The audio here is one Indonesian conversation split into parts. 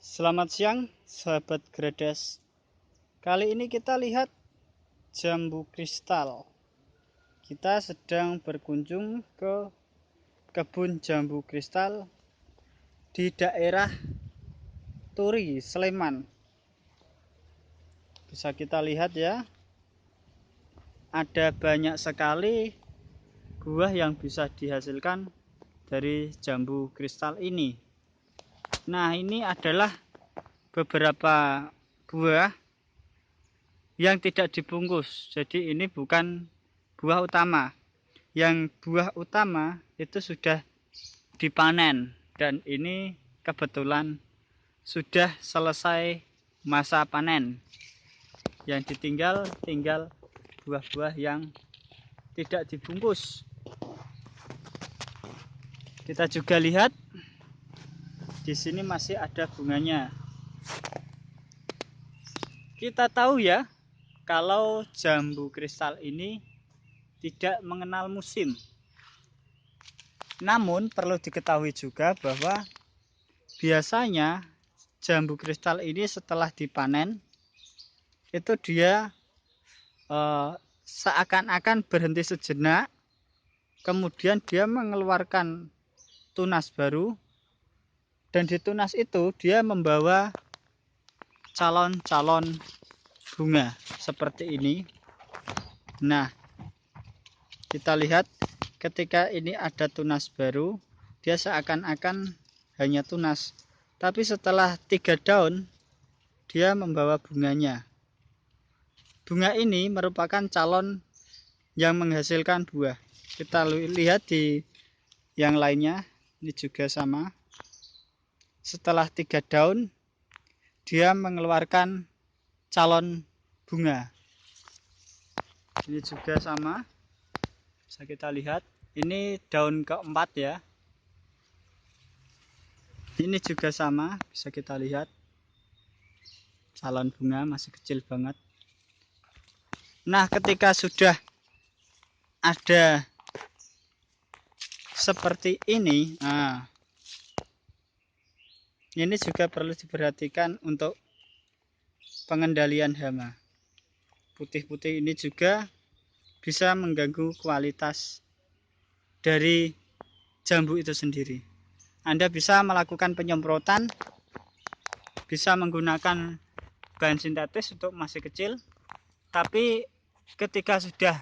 Selamat siang, sahabat Gredes. Kali ini kita lihat jambu kristal. Kita sedang berkunjung ke kebun jambu kristal di daerah Turi, Sleman. Bisa kita lihat ya, ada banyak sekali buah yang bisa dihasilkan dari jambu kristal ini. Nah, ini adalah beberapa buah yang tidak dibungkus. Jadi ini bukan buah utama. Yang buah utama itu sudah dipanen dan ini kebetulan sudah selesai masa panen. Yang tinggal buah-buah yang tidak dibungkus. Kita juga lihat di sini masih ada bunganya. Kita tahu ya, kalau jambu kristal ini tidak mengenal musim. Namun perlu diketahui juga bahwa biasanya jambu kristal ini setelah dipanen itu dia seakan-akan berhenti sejenak, kemudian dia mengeluarkan tunas baru, dan di tunas itu dia membawa calon-calon bunga seperti ini. Nah, kita lihat ketika ini ada tunas baru, dia seakan-akan hanya tunas, tapi setelah 3 daun dia membawa bunganya. Bunga ini merupakan calon yang menghasilkan buah. Kita lihat di yang lainnya, ini juga sama. Setelah 3 daun dia mengeluarkan calon bunga. Ini juga sama, bisa kita lihat. Ini daun keempat ya. Ini juga sama, bisa kita lihat. Calon bunga masih kecil banget. Nah, ketika sudah ada seperti ini, nah, ini juga perlu diperhatikan untuk pengendalian hama. Putih-putih ini juga bisa mengganggu kualitas dari jambu itu sendiri. Anda bisa melakukan penyemprotan, bisa menggunakan bahan sintetis untuk masih kecil, tapi ketika sudah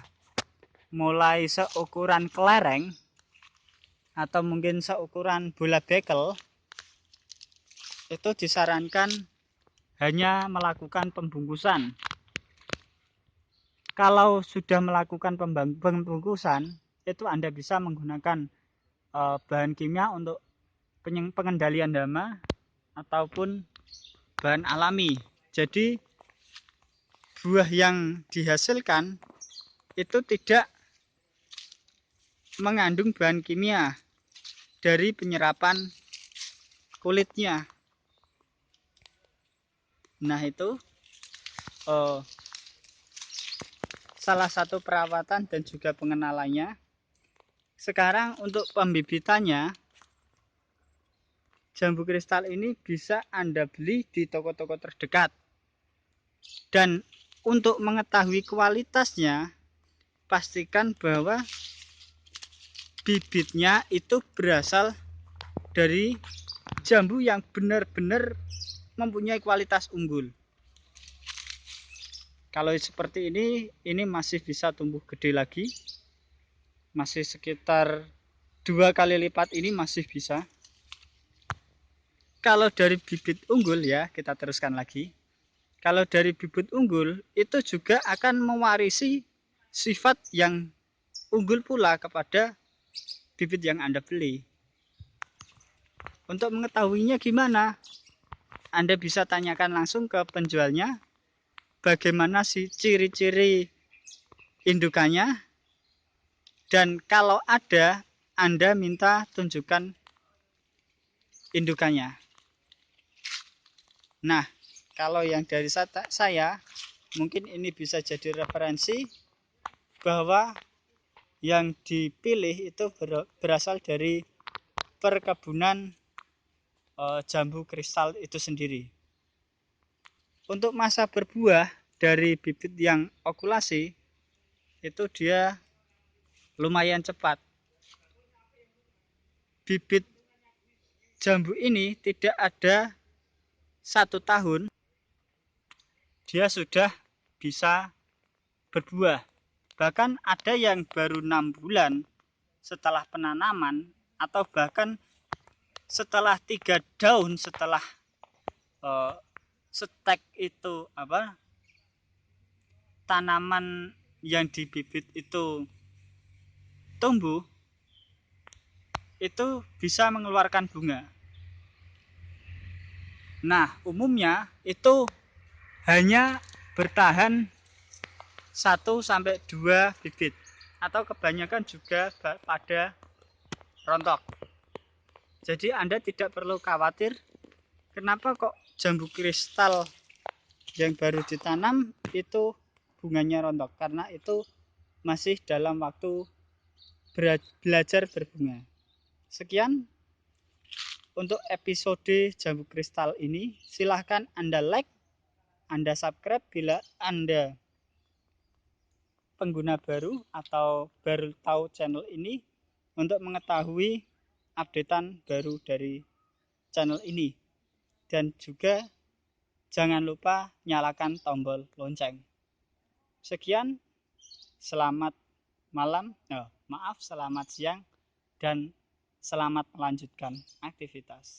mulai seukuran kelereng atau mungkin seukuran bola bekel, itu disarankan hanya melakukan pembungkusan. Kalau sudah melakukan pembungkusan, itu Anda bisa menggunakan bahan kimia untuk pengendalian hama ataupun bahan alami. Jadi buah yang dihasilkan itu tidak mengandung bahan kimia dari penyerapan kulitnya. Nah, itu salah satu perawatan dan juga pengenalannya. Sekarang untuk pembibitannya, jambu kristal ini bisa Anda beli di toko-toko terdekat. Dan untuk mengetahui kualitasnya, pastikan bahwa bibitnya itu berasal dari jambu yang benar-benar mempunyai kualitas unggul. Kalau seperti ini masih bisa tumbuh gede lagi, masih sekitar 2 kali lipat ini masih bisa. Kalau dari bibit unggul ya, kita teruskan lagi. Kalau dari bibit unggul itu juga akan mewarisi sifat yang unggul pula kepada bibit yang Anda beli. Untuk mengetahuinya gimana? Anda bisa tanyakan langsung ke penjualnya, bagaimana sih ciri-ciri indukannya, dan kalau ada, Anda minta tunjukkan indukannya. Nah, kalau yang dari saya, mungkin ini bisa jadi referensi bahwa yang dipilih itu berasal dari perkebunan jambu kristal itu sendiri. Untuk masa berbuah dari bibit yang okulasi itu dia lumayan cepat. Bibit jambu ini tidak ada 1 tahun dia sudah bisa berbuah. Bahkan ada yang baru 6 bulan setelah penanaman, atau bahkan setelah 3 daun setelah stek itu tanaman yang dibibit itu tumbuh, itu bisa mengeluarkan bunga. Nah, umumnya itu hanya bertahan 1-2 bibit, atau kebanyakan juga pada rontok. Jadi Anda tidak perlu khawatir kenapa kok jambu kristal yang baru ditanam itu bunganya rontok, karena itu masih dalam waktu belajar berbunga. Sekian untuk episode jambu kristal ini. Silahkan Anda like, Anda subscribe bila Anda pengguna baru atau baru tahu channel ini, untuk mengetahui updatean baru dari channel ini. Dan juga jangan lupa nyalakan tombol lonceng. Sekian, selamat malam, selamat siang, dan selamat melanjutkan aktivitas.